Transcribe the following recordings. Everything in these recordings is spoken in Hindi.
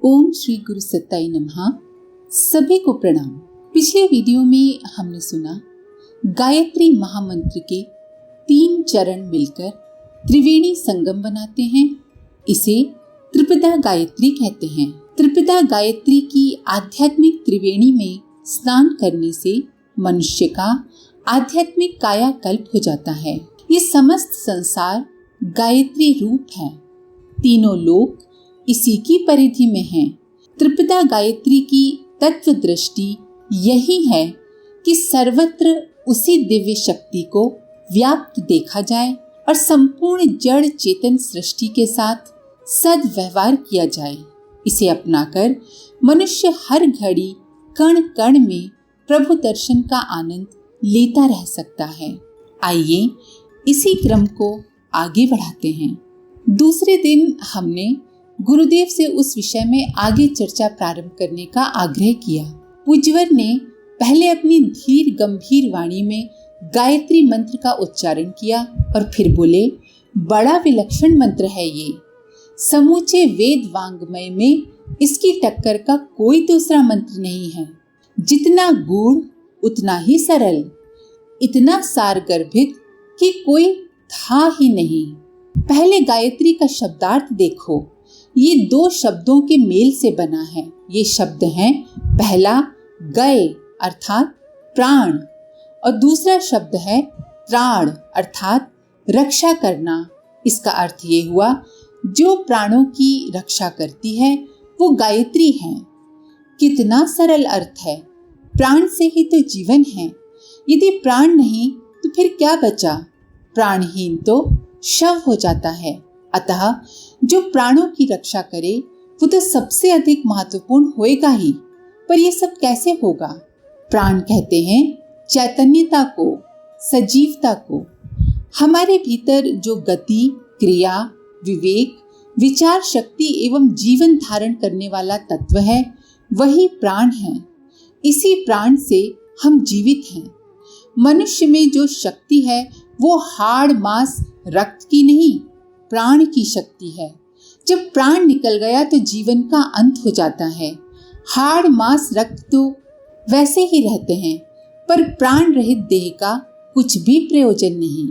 ओम श्री गुरु सत्ताई नमः। सभी को प्रणाम। पिछले वीडियो में हमने सुना गायत्री महामंत्र के 3 चरण मिलकर त्रिवेणी संगम बनाते हैं। इसे त्रिपदा गायत्री कहते हैं। त्रिपदा गायत्री की आध्यात्मिक त्रिवेणी में स्नान करने से मनुष्य का आध्यात्मिक कायाकल्प हो जाता है। ये समस्त संसार गायत्री रूप है। तीनों लोक इसी की परिधि में हैं। त्रिपदा गायत्री की तत्व दृष्टि यही है कि सर्वत्र उसी दिव्य शक्ति को व्याप्त देखा जाए और संपूर्ण जड़ चेतन सृष्टि के साथ सद्व्यवहार किया जाए। इसे अपनाकर मनुष्य हर घड़ी कण कण में प्रभु दर्शन का आनंद लेता रह सकता है। आइए इसी क्रम को आगे बढ़ाते हैं। दूसरे दिन हमने गुरुदेव से उस विषय में आगे चर्चा प्रारंभ करने का आग्रह किया। पूज्यवर ने पहले अपनी धीर गंभीर वाणी में गायत्री मंत्र का उच्चारण किया और फिर बोले, बड़ा विलक्षण मंत्र है ये। समूचे वेद वांग्मय में इसकी टक्कर का कोई दूसरा मंत्र नहीं है। जितना गूढ़ उतना ही सरल, इतना सारगर्भित कि कोई था ही नहीं। पहले गायत्री का शब्दार्थ देखो। ये 2 शब्दों के मेल से बना है। ये शब्द हैं, पहला गय अर्थात प्राण और दूसरा शब्द है त्राण अर्थात रक्षा करना। इसका अर्थ ये हुआ, जो प्राणों की रक्षा करती है वो गायत्री है। कितना सरल अर्थ है। प्राण से ही तो जीवन है। यदि प्राण नहीं तो फिर क्या बचा? प्राणहीन तो शव हो जाता है। अतः जो प्राणों की रक्षा करे वो तो सबसे अधिक महत्वपूर्ण होएगा ही। पर ये सब कैसे होगा? प्राण कहते हैं चैतन्यता को, सजीवता को। हमारे भीतर जो गति, क्रिया, विवेक, विचार शक्ति एवं जीवन धारण करने वाला तत्व है वही प्राण है। इसी प्राण से हम जीवित हैं। मनुष्य में जो शक्ति है वो हाड़ मांस रक्त की नहीं, प्राण की शक्ति है। जब प्राण निकल गया तो जीवन का अंत हो जाता है। हाड़ मांस रक्त तो वैसे ही रहते हैं, पर प्राण रहित देह का कुछ भी प्रयोजन नहीं।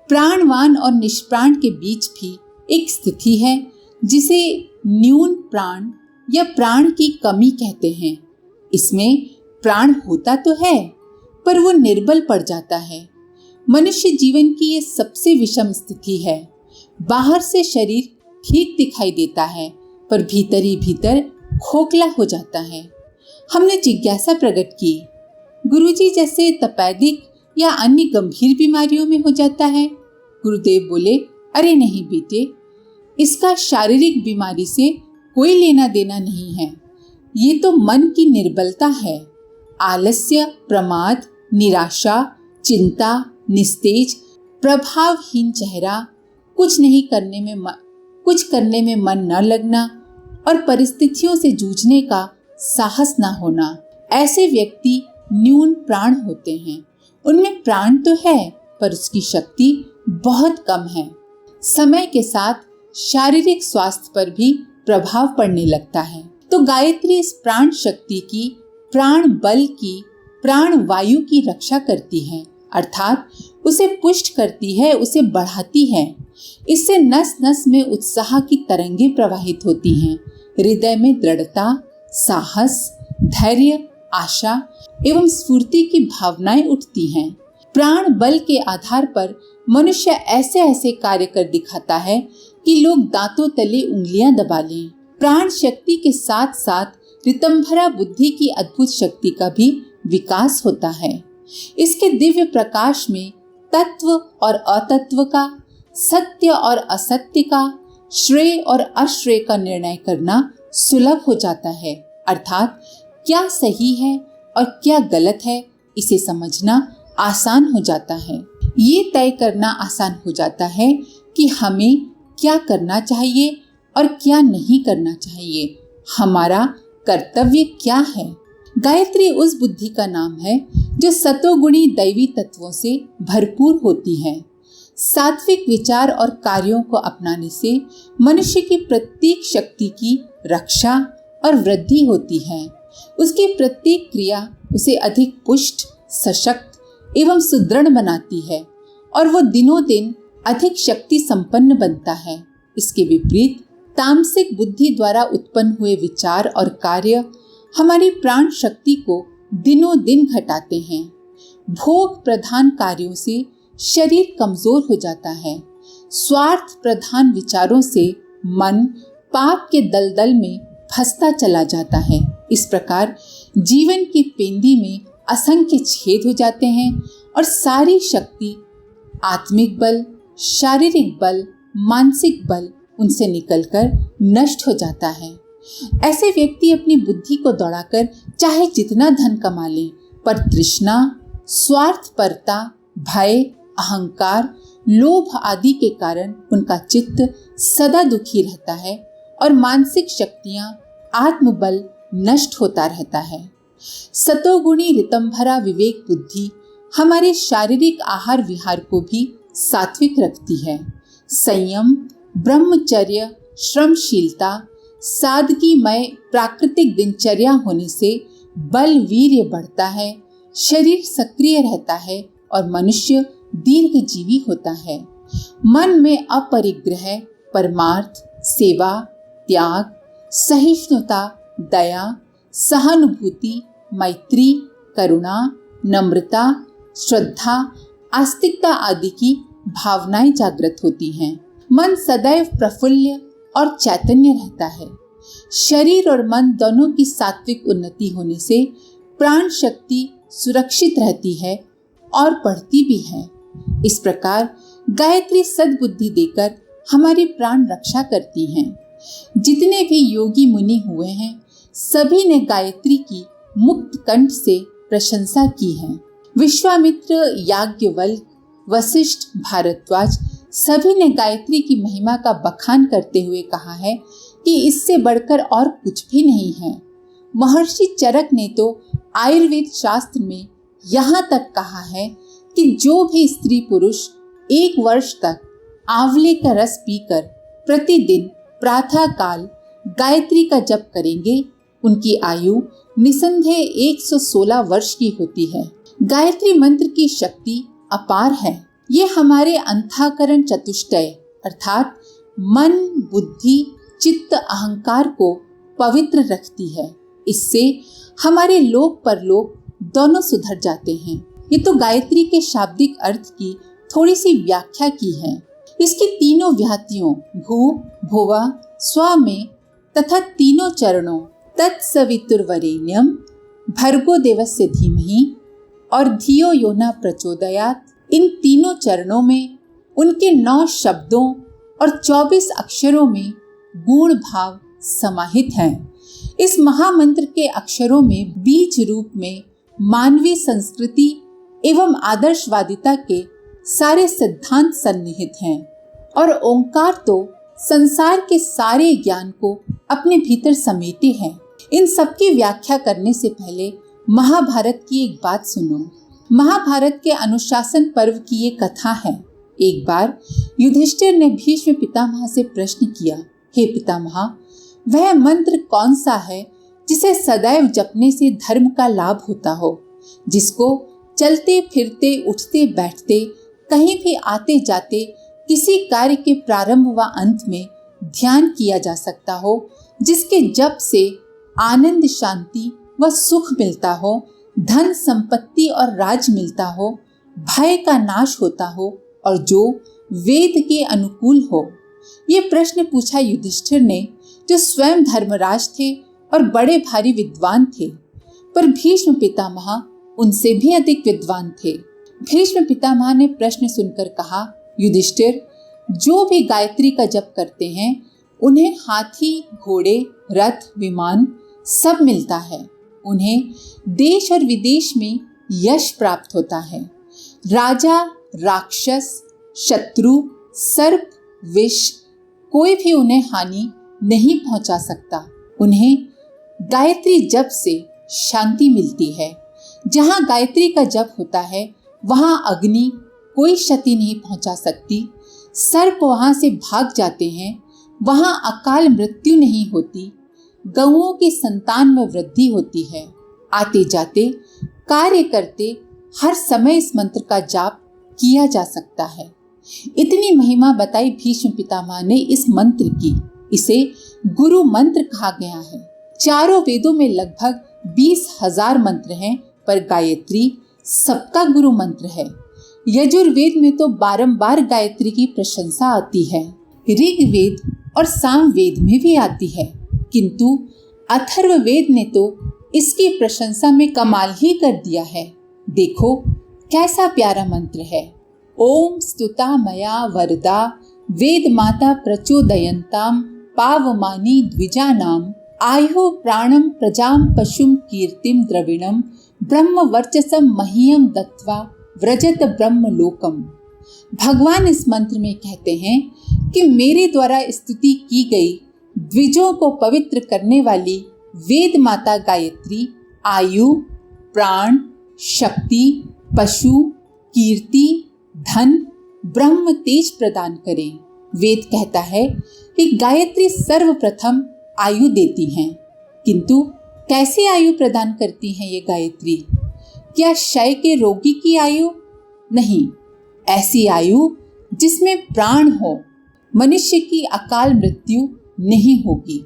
प्राणवान और निष्प्राण के बीच भी एक स्थिति है जिसे न्यून प्राण या प्राण की कमी कहते हैं। इसमें प्राण होता तो है पर वो निर्बल पड़ जाता है। मनुष्य जीवन की ये सबसे विषम स्थिति है। बाहर से शरीर ठीक दिखाई देता है पर भीतर ही भीतर खोखला हो जाता है। हमने जिज्ञासा प्रकट की, गुरुजी जैसे तपेदिक या अन्य गंभीर बीमारियों में हो जाता है? गुरुदेव बोले, अरे नहीं बेटे, इसका शारीरिक बीमारी से कोई लेना देना नहीं है। ये तो मन की निर्बलता है। आलस्य, प्रमाद, निराशा, चिंता, निस्तेज, प्रभावहीन चेहरा, कुछ करने में मन न लगना और परिस्थितियों से जूझने का साहस न होना, ऐसे व्यक्ति न्यून प्राण होते हैं। उनमें प्राण तो है पर उसकी शक्ति बहुत कम है। समय के साथ शारीरिक स्वास्थ्य पर भी प्रभाव पड़ने लगता है। तो गायत्री इस प्राण शक्ति की, प्राण बल की, प्राण वायु की रक्षा करती है, अर्थात उसे पुष्ट करती है, उसे बढ़ाती है। इससे नस नस में उत्साह की तरंगें प्रवाहित होती हैं। हृदय में दृढ़ता, साहस, धैर्य, आशा एवं स्फूर्ति की भावनाएं उठती हैं। प्राण बल के आधार पर मनुष्य ऐसे ऐसे कार्य कर दिखाता है कि लोग दांतों तले उंगलियां दबा लें। प्राण शक्ति के साथ साथ ऋतंभरा बुद्धि की अद्भुत शक्ति का भी विकास होता है। इसके दिव्य प्रकाश में तत्व और अतत्व का, सत्य और असत्य का, श्रेय और अश्रेय का निर्णय करना सुलभ हो जाता है। अर्थात क्या सही है और क्या गलत है इसे समझना आसान हो जाता है। ये तय करना आसान हो जाता है कि हमें क्या करना चाहिए और क्या नहीं करना चाहिए। हमारा कर्तव्य क्या है। गायत्री उस बुद्धि का नाम है जो सतोगुणी दैवी तत्वों से भरपूर होती है। सात्विक विचार और कार्यों को अपनाने से मनुष्य की प्रत्येक शक्ति की रक्षा और वृद्धि होती है। उसकी प्रत्येक क्रिया उसे अधिक पुष्ट, सशक्त एवं सुदृढ़ बनाती है और वो दिनों दिन अधिक शक्ति संपन्न बनता है। इसके विपरीत तामसिक बुद्धि द्वारा उत्पन्न हुए विचार और कार्य हमारी प्राण शक्ति को दिनों दिन घटाते हैं। भोग प्रधान कार्यों से शरीर कमजोर हो जाता है। स्वार्थ प्रधान विचारों से मन पाप के दलदल में फंसता चला जाता है। इस प्रकार जीवन की पेंदी में असंख्य छेद हो जाते हैं और सारी शक्ति, आत्मिक बल, शारीरिक बल, मानसिक बल उनसे निकलकर नष्ट हो जाता है। ऐसे व्यक्ति अपनी बुद्धि को दौड़ाकर चाहे जितना धन कमा लें, पर तृष्णा, स्वार्थपरता, भय, अहंकार, लोभ आदि के कारण उनका चित्त सदा दुखी रहता है और मानसिक शक्तियां, आत्मबल नष्ट होता रहता है। सतोगुणी ऋतंभरा विवेक बुद्धि हमारे शारीरिक आहार विहार को भी सात्विक रखती है। संयम, ब्रह्मचर्य, श्रमशीलता, सादगीमय प्राकृतिक दिनचर्या होने से बल वीर्य बढ़ता है, शरीर सक्रिय रहता है और मनुष्य दीर्घजीवी होता है। मन में अपरिग्रह, परमार्थ, सेवा, त्याग, सहिष्णुता, दया, सहानुभूति, मैत्री, करुणा, नम्रता, श्रद्धा, आस्तिकता आदि की भावनाएं जागृत होती हैं। मन सदैव प्रफुल्ल और चैतन्य रहता है। शरीर और मन दोनों की सात्विक उन्नति होने से प्राण शक्ति सुरक्षित रहती है और बढ़ती भी है। इस प्रकार गायत्री सद्बुद्धि देकर हमारी प्राण रक्षा करती हैं। जितने भी योगी मुनि हुए हैं, सभी ने गायत्री की मुक्त कंठ से प्रशंसा की है। विश्वामित्र, याज्ञवल्क्य, वशिष्ठ, भारद्वाज सभी ने गायत्री की महिमा का बखान करते हुए कहा है कि इससे बढ़कर और कुछ भी नहीं है। महर्षि चरक ने तो आयुर्वेद शास्त्र में यहाँ तक कहा है कि जो भी स्त्री पुरुष 1 वर्ष तक आंवले का रस पीकर प्रतिदिन प्रातः काल गायत्री का जप करेंगे, उनकी आयु निसंदेह 116 वर्ष की होती है। गायत्री मंत्र की शक्ति अपार है। ये हमारे अंतःकरण चतुष्टय अर्थात मन, बुद्धि, चित्त, अहंकार को पवित्र रखती है। इससे हमारे लोक परलोक दोनों सुधर जाते हैं। ये तो गायत्री के शाब्दिक अर्थ की थोड़ी सी व्याख्या की है। इसकी तीनों व्याहतियों भू, भुवा, स्व में तथा तीनों चरणों तत्सवितुर्वरेण्यम, भर्गो देवस्य धीमहि और धियो यो न प्रचोदयात्, इन तीनों चरणों में उनके 9 शब्दों और 24 अक्षरों में गूढ़ भाव समाहित हैं। इस महामंत्र के अक्षरों में बीज रूप में मानवीय संस्कृति एवं आदर्शवादिता के सारे सिद्धांत सन्निहित हैं और ओंकार तो संसार के सारे ज्ञान को अपने भीतर समेटे हैं। इन सब की व्याख्या करने से पहले महाभारत की एक बात सुनो। महाभारत के अनुशासन पर्व की ये कथा है। एक बार युधिष्ठिर ने भीष्म पितामह से प्रश्न किया, हे पितामह, वह मंत्र कौन सा है जिसे सदैव जपने से धर्म का लाभ होता हो, जिसको चलते फिरते, उठते बैठते, कहीं भी आते जाते किसी कार्य के प्रारंभ व अंत में ध्यान किया जा सकता हो, जिसके जप से आनंद, शांति व सुख मिलता हो, धन संपत्ति और राज मिलता हो, भय का नाश होता हो और जो वेद के अनुकूल हो। ये प्रश्न पूछा युधिष्ठिर ने, जो स्वयं धर्मराज थे और बड़े भारी विद्वान थे, पर भीष्म पितामह उनसे भी अधिक विद्वान थे। भीष्म पितामह ने प्रश्न सुनकर कहा, युधिष्ठिर, जो भी गायत्री का जप करते हैं उन्हें हाथी, घोड़े, रथ, विमान सब मिलता है। उन्हें देश और विदेश में यश प्राप्त होता है। राजा, राक्षस, शत्रु, सर्प, विष कोई भी उन्हें हानि नहीं पहुंचा सकता। उन्हें गायत्री जप से शांति मिलती है। जहाँ गायत्री का जप होता है वहाँ अग्नि कोई क्षति नहीं पहुंचा सकती। सर्प वहाँ से भाग जाते हैं। वहाँ अकाल मृत्यु नहीं होती। गौओं की संतान में वृद्धि होती है। आते जाते कार्य करते हर समय इस मंत्र का जाप किया जा सकता है। इतनी महिमा बताई भीष्म पितामह ने इस मंत्र की। इसे गुरु मंत्र कहा गया है। चारों वेदों में लगभग 20,000 मंत्र हैं, पर गायत्री सबका गुरु मंत्र है। यजुर्वेद में तो बारंबार गायत्री की प्रशंसा आती है। ऋग्वेद और सामवेद में भी आती है, किंतु अथर्ववेद ने तो इसकी प्रशंसा में कमाल ही कर दिया है। देखो कैसा प्यारा मंत्र है। ओम स्तुता मया वरदा वेद माता प्रचोदयन्ताम पावमानी द्विजानाम आयु प्राणम प्रजाम पशुम कीर्तिम द्रविणम ब्रह्म वर्चसम मह्यम दत्वा व्रजत ब्रह्म लोकम। भगवान इस मंत्र में कहते हैं कि मेरे द्वारा स्तुति की गई द्विजों को पवित्र करने वाली वेद माता गायत्री आयु, प्राण, शक्ति, पशु, कीर्ति, धन, ब्रह्म तेज प्रदान करें। वेद कहता है कि गायत्री सर्वप्रथम आयु देती हैं, किंतु कैसे आयु प्रदान करती हैं ये गायत्री? क्या क्षय के रोगी की आयु? नहीं, ऐसी आयु जिसमें प्राण हो। मनुष्य की अकाल मृत्यु नहीं होगी,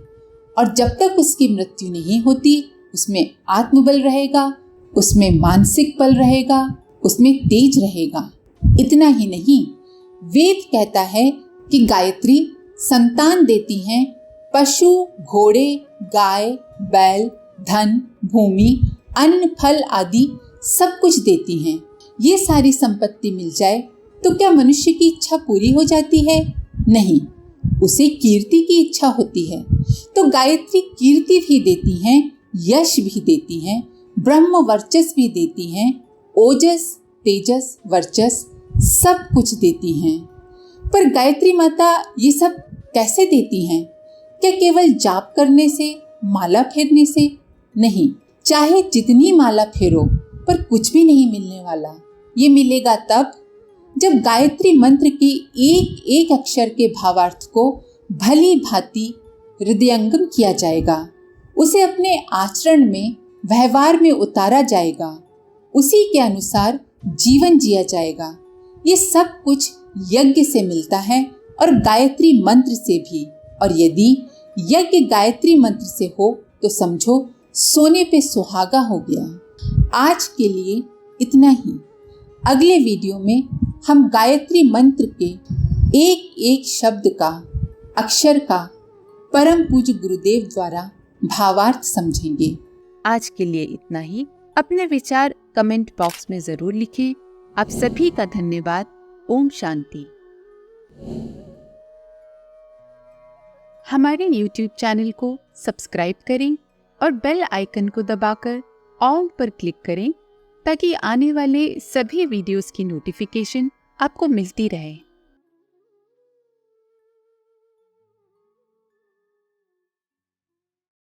और जब तक उसकी मृत्यु नहीं होती उसमें आत्मबल रहेगा, उसमें मानसिक बल रहेगा, उसमें तेज रहेगा। इतना ही नहीं, वेद कहता है कि गायत्री संतान देती हैं। पशु, घोड़े, गाय, बैल, धन, भूमि, अन्न, फल आदि सब कुछ देती हैं। ये सारी संपत्ति मिल जाए तो क्या मनुष्य की इच्छा पूरी हो जाती है? नहीं, उसे कीर्ति की इच्छा होती है। तो गायत्री कीर्ति भी देती हैं, यश भी देती हैं, ब्रह्म वर्चस भी देती हैं, ओजस, तेजस, वर्चस सब कुछ देती हैं। पर गायत्री माता ये सब कैसे देती हैं? क्या केवल जाप करने से, माला फेरने से? नहीं, चाहे जितनी माला फेरो पर कुछ भी नहीं मिलने वाला। ये मिलेगा तब जब गायत्री मंत्र के एक एक अक्षर के भावार्थ को भली भांति हृदयंगम किया जाएगा, उसे अपने आचरण में, व्यवहार में उतारा जाएगा, उसी के अनुसार जीवन जिया जाएगा। ये सब कुछ यज्ञ से मिलता है और गायत्री मंत्र से भी। और यदि यज्ञ गायत्री मंत्र से हो तो समझो सोने पे सुहागा हो गया। आज के लिए इतना ही। अगले वीडियो में हम गायत्री मंत्र के एक एक शब्द का, अक्षर का परम पूज्य गुरुदेव द्वारा भावार्थ समझेंगे। आज के लिए इतना ही। अपने विचार कमेंट बॉक्स में जरूर लिखें। आप सभी का धन्यवाद। ओम शांति। हमारे YouTube चैनल को सब्सक्राइब करें और बेल आइकन को दबाकर ऑल पर क्लिक करें ताकि आने वाले सभी वीडियोस की नोटिफिकेशन आपको मिलती रहे।